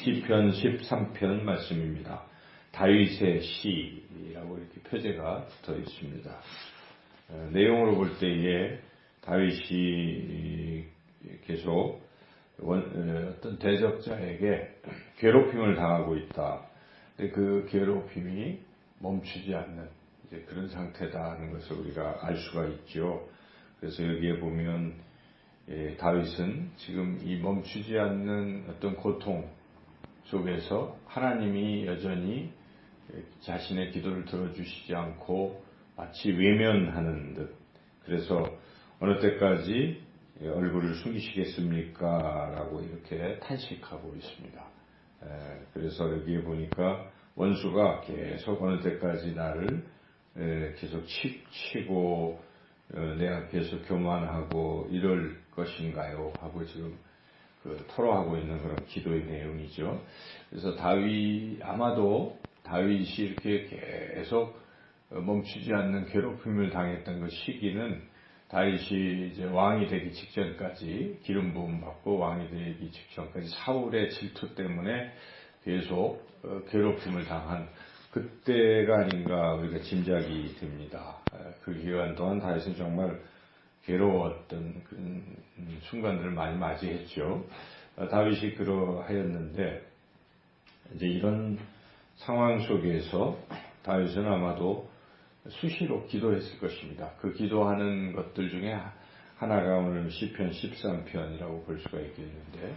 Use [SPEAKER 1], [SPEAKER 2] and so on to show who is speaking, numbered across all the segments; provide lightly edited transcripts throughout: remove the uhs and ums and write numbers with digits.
[SPEAKER 1] 시편 13편 말씀입니다. 다윗의 시라고 이렇게 표제가 붙어 있습니다. 내용으로 볼 때에 다윗이 계속 어떤 대적자에게 괴롭힘을 당하고 있다. 근데 그 괴롭힘이 멈추지 않는 이제 그런 상태다는 것을 우리가 알 수가 있죠. 그래서 여기에 보면 다윗은 지금 이 멈추지 않는 어떤 고통 속에서 하나님이 여전히 자신의 기도를 들어주시지 않고 마치 외면하는 듯, 그래서 어느 때까지 얼굴을 숨기시겠습니까? 라고 이렇게 탄식하고 있습니다. 그래서 여기에 보니까 원수가 계속 어느 때까지 나를 계속 치고 내 앞에서 교만하고 이럴 것인가요? 하고 지금 토로하고 있는 그런 기도의 내용이죠. 그래서 아마도 다윗이 이렇게 계속 멈추지 않는 괴롭힘을 당했던 그 시기는 다윗이 이제 왕이 되기 직전까지 기름 부음 받고 왕이 되기 직전까지 사울의 질투 때문에 계속 괴롭힘을 당한 그때가 아닌가 우리가 짐작이 됩니다. 그 기간 동안 다윗은 정말 괴로웠던 그런 순간들을 많이 맞이했죠. 다윗이 그러하였는데 이제 이런 상황 속에서 다윗은 아마도 수시로 기도했을 것입니다. 그 기도하는 것들 중에 하나가 오늘 시편 13편이라고 볼 수가 있겠는데,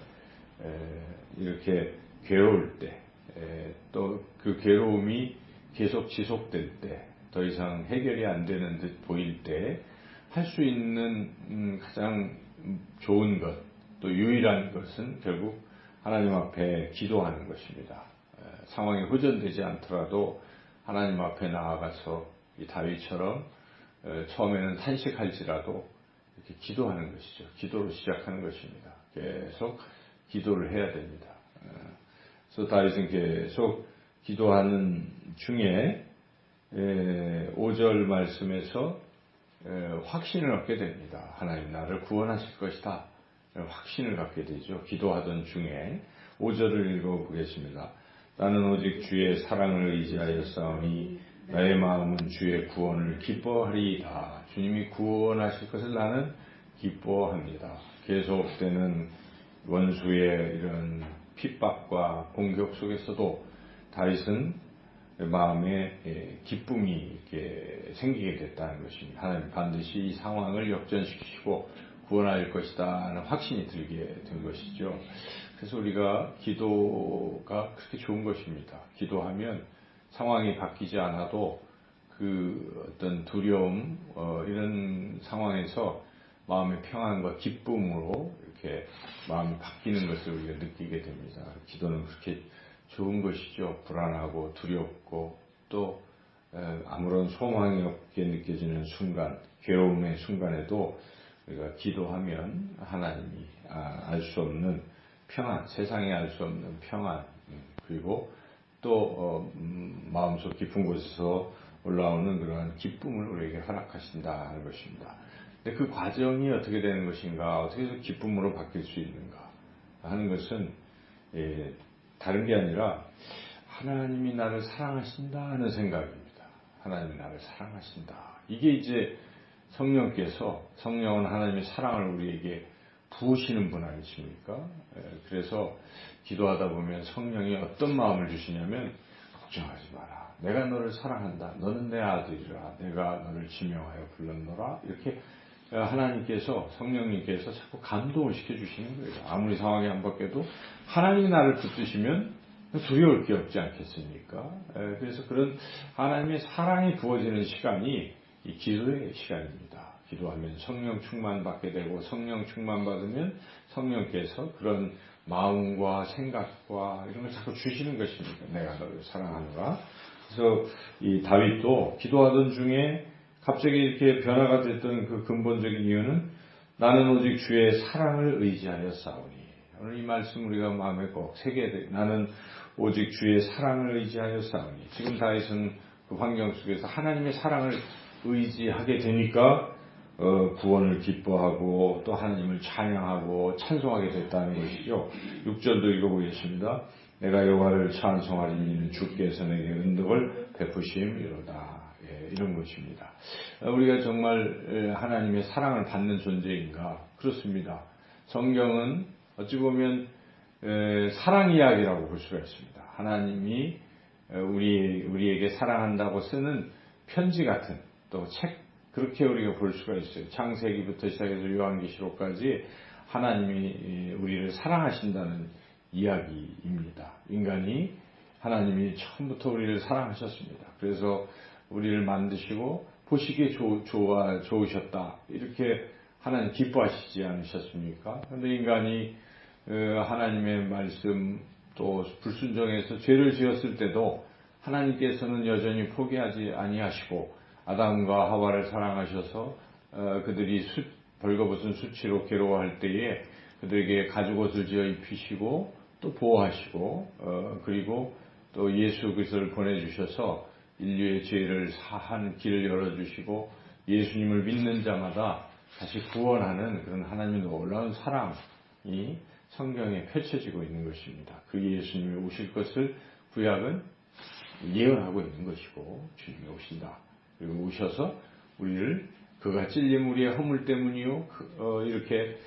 [SPEAKER 1] 이렇게 괴로울 때, 또 그 괴로움이 계속 지속될 때, 더 이상 해결이 안 되는 듯 보일 때 할 수 있는 가장 좋은 것, 또 유일한 것은 결국 하나님 앞에 기도하는 것입니다. 상황이 호전되지 않더라도 하나님 앞에 나아가서 이 다윗처럼 처음에는 탄식할지라도 이렇게 기도하는 것이죠. 기도로 시작하는 것입니다. 계속 기도를 해야 됩니다. 그래서 다윗은 계속 기도하는 중에 5절 말씀에서 확신을 얻게 됩니다. 하나님 나를 구원하실 것이다. 확신을 갖게 되죠. 기도하던 중에 5절을 읽어보겠습니다. 나는 오직 주의 사랑을 의지하여 싸우니 나의 마음은 주의 구원을 기뻐하리이다. 주님이 구원하실 것을 나는 기뻐합니다. 계속되는 원수의 이런 핍박과 공격 속에서도 다윗은 마음에 기쁨이 이렇게 생기게 됐다는 것입니다. 하나님 반드시 이 상황을 역전시키시고 구원할 것이다 하는 확신이 들게 된 것이죠. 그래서 우리가 기도가 그렇게 좋은 것입니다. 기도하면 상황이 바뀌지 않아도 그 어떤 두려움 이런 상황에서 마음의 평안과 기쁨으로 이렇게 마음이 바뀌는 것을 우리가 느끼게 됩니다. 기도는 그렇게 좋은 것이죠. 불안하고 두렵고 또 아무런 소망이 없게 느껴지는 순간, 괴로움의 순간에도 우리가 기도하면 하나님이 알 수 없는 평안, 세상에 알 수 없는 평안, 그리고 또 마음속 깊은 곳에서 올라오는 그러한 기쁨을 우리에게 허락하신다 하는 것입니다. 근데 그 과정이 어떻게 되는 것인가, 어떻게 해서 기쁨으로 바뀔 수 있는가 하는 것은 다른 게 아니라 하나님이 나를 사랑하신다 하는 생각입니다. 하나님이 나를 사랑하신다. 이게 이제 성령은 하나님의 사랑을 우리에게 부으시는 분 아니십니까? 그래서 기도하다 보면 성령이 어떤 마음을 주시냐면 걱정하지 마라. 내가 너를 사랑한다. 너는 내 아들이라. 내가 너를 지명하여 불렀노라. 이렇게 하나님께서 성령님께서 자꾸 감동을 시켜주시는 거예요. 아무리 상황이 안 바뀌어도 하나님이 나를 붙드시면 두려울 게 없지 않겠습니까? 그래서 그런 하나님의 사랑이 부어지는 시간이 이 기도의 시간입니다. 기도하면 성령 충만 받게 되고 성령 충만 받으면 성령께서 그런 마음과 생각과 이런 걸 자꾸 주시는 것입니다. 내가 너를 사랑하노라. 그래서 이 다윗도 기도하던 중에 갑자기 이렇게 변화가 됐던 그 근본적인 이유는 나는 오직 주의 사랑을 의지하여 싸우니. 오늘 이 말씀 우리가 마음에 꼭 새겨야 돼. 나는 오직 주의 사랑을 의지하여 싸우니. 지금 다윗은 그 환경 속에서 하나님의 사랑을 의지하게 되니까 구원을 기뻐하고 또 하나님을 찬양하고 찬송하게 됐다는 것이죠. 6절도 읽어보겠습니다. 내가 여호와를 찬송하리니 주께서 내게 은덕을 베푸심이로다. 예, 이런 것입니다. 우리가 정말 하나님의 사랑을 받는 존재인가? 그렇습니다. 성경은 어찌 보면 사랑 이야기라고 볼 수가 있습니다. 하나님이 우리에게 사랑한다고 쓰는 편지 같은 또 책, 그렇게 우리가 볼 수가 있어요. 창세기부터 시작해서 요한계시록까지 하나님이 우리를 사랑하신다는 이야기입니다. 인간이 하나님이 처음부터 우리를 사랑하셨습니다. 그래서 우리를 만드시고 보시기에 좋으셨다. 이렇게 하나님 기뻐하시지 않으셨습니까? 그런데 인간이 하나님의 말씀 또 불순종해서 죄를 지었을 때도 하나님께서는 여전히 포기하지 아니하시고 아담과 하와를 사랑하셔서 그들이 벌거벗은 수치로 괴로워할 때에 그들에게 가죽옷을 지어 입히시고 또 보호하시고 그리고 또 예수 그리스도를 보내주셔서 인류의 죄를 사한 길을 열어주시고 예수님을 믿는 자마다 다시 구원하는 그런 하나님의 놀라운 사랑이 성경에 펼쳐지고 있는 것입니다. 그 예수님이 오실 것을 구약은 예언하고 있는 것이고 주님이 오신다. 그리고 오셔서 우리를 그가 찔림 우리의 허물 때문이요 이렇게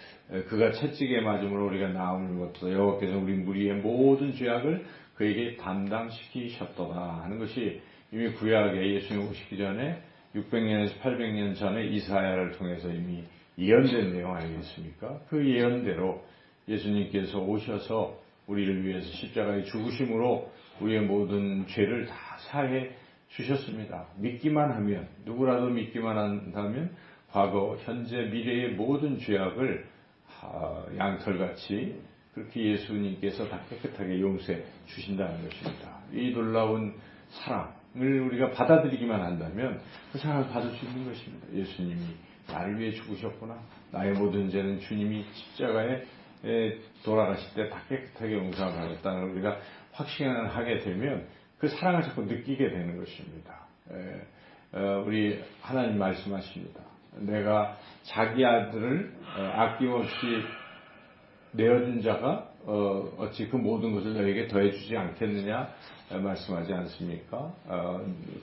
[SPEAKER 1] 그가 채찍에 맞음으로 우리가 나음을 얻어서 여호와께서 우리 무리의 모든 죄악을 그에게 담당시키셨더라 하는 것이 이미 구약에 예수님 오시기 전에 600년에서 800년 전에 이사야를 통해서 이미 예언된 내용 아니겠습니까? 그 예언대로 예수님께서 오셔서 우리를 위해서 십자가에 죽으심으로 우리의 모든 죄를 다 사해 주셨습니다. 믿기만 하면, 누구라도 믿기만 한다면 과거, 현재, 미래의 모든 죄악을 양털같이 그렇게 예수님께서 다 깨끗하게 용서해 주신다는 것입니다. 이 놀라운 사랑을 우리가 받아들이기만 한다면 그 사랑을 받을 수 있는 것입니다. 예수님이 나를 위해 죽으셨구나. 나의 모든 죄는 주님이 십자가에 돌아가실 때 다 깨끗하게 용서를 받았다는 걸 우리가 확신하게 되면 그 사랑을 자꾸 느끼게 되는 것입니다. 우리 하나님 말씀하십니다. 내가 자기 아들을 아낌없이 내어준 자가 어찌 그 모든 것을 너에게 더해주지 않겠느냐 말씀하지 않습니까?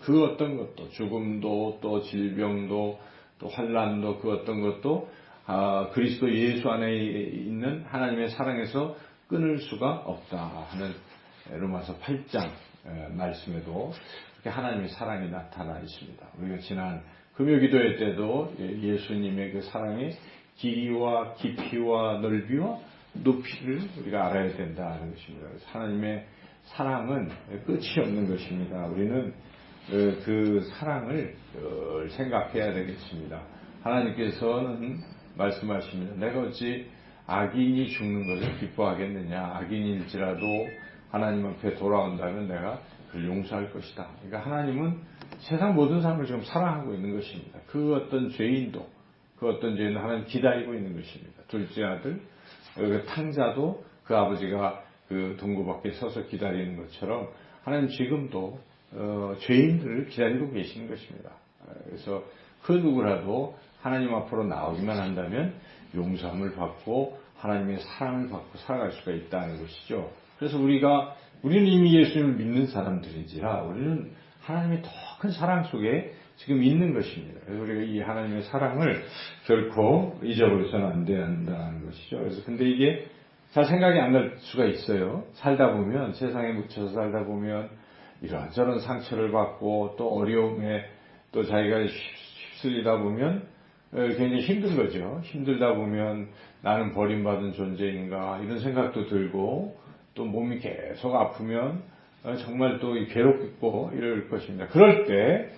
[SPEAKER 1] 그 어떤 것도 죽음도 또 질병도 또 환난도 그 어떤 것도 그리스도 예수 안에 있는 하나님의 사랑에서 끊을 수가 없다 하는 로마서 8장 말씀에도 그렇게 하나님의 사랑이 나타나 있습니다. 우리가 지난 금요기도회 때도 예수님의 그 사랑의 길이와 깊이와 넓이와 높이를 우리가 알아야 된다는 것입니다. 하나님의 사랑은 끝이 없는 것입니다. 우리는 그 사랑을 늘 생각해야 되겠습니다. 하나님께서는 말씀하십니다. 내가 어찌 악인이 죽는 것을 기뻐하겠느냐. 악인일지라도 하나님 앞에 돌아온다면 내가 그를 용서할 것이다. 그러니까 하나님은 세상 모든 사람을 지금 사랑하고 있는 것입니다. 그 어떤 죄인도 그 어떤 죄인도 하나님 기다리고 있는 것입니다. 둘째 아들 그 탕자도 그 아버지가 그 동굴 밖에 서서 기다리는 것처럼 하나님 지금도 죄인들을 기다리고 계시는 것입니다. 그래서 그 누구라도 하나님 앞으로 나오기만 한다면 용서함을 받고 하나님의 사랑을 받고 살아갈 수가 있다는 것이죠. 그래서 우리는 이미 예수님을 믿는 사람들인지라 우리는 하나님의 더 큰 사랑 속에 지금 있는 것입니다. 그래서 우리가 이 하나님의 사랑을 결코 잊어버려서는 안 된다는 것이죠. 그래서 근데 이게 잘 생각이 안 날 수가 있어요. 살다 보면 세상에 묻혀서 살다 보면 이런저런 상처를 받고 또 어려움에 또 자기가 휩쓸리다 보면 굉장히 힘든 거죠. 힘들다 보면 나는 버림받은 존재인가 이런 생각도 들고 또 몸이 계속 아프면 정말 또 괴롭고 이럴 것입니다. 그럴 때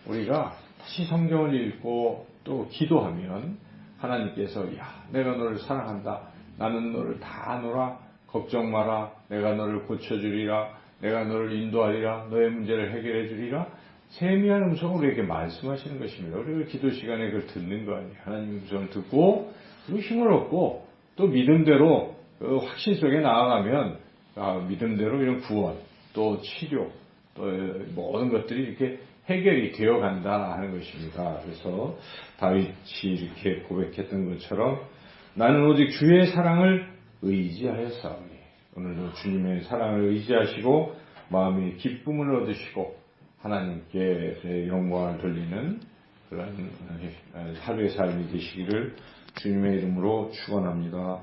[SPEAKER 1] 우리가 다시 성경을 읽고 또 기도하면 하나님께서 내가 너를 사랑한다. 나는 너를 다 아노라. 걱정 마라. 내가 너를 고쳐주리라. 내가 너를 인도하리라. 너의 문제를 해결해 주리라. 세미한 음성으로 우리에게 말씀하시는 것입니다. 우리가 기도 시간에 그걸 듣는 거 아니에요. 하나님의 음성을 듣고 그리고 힘을 얻고 또 믿음대로 확신 속에 나아가면 믿음대로 이런 구원 또 치료 또 모든 것들이 이렇게 해결이 되어 간다 하는 것입니다. 그래서 다윗이 이렇게 고백했던 것처럼 나는 오직 주의 사랑을 의지하였사오니 오늘도 주님의 사랑을 의지하시고 마음의 기쁨을 얻으시고 하나님께 영광을 돌리는 그런 하루의 삶이 되시기를 주님의 이름으로 축원합니다.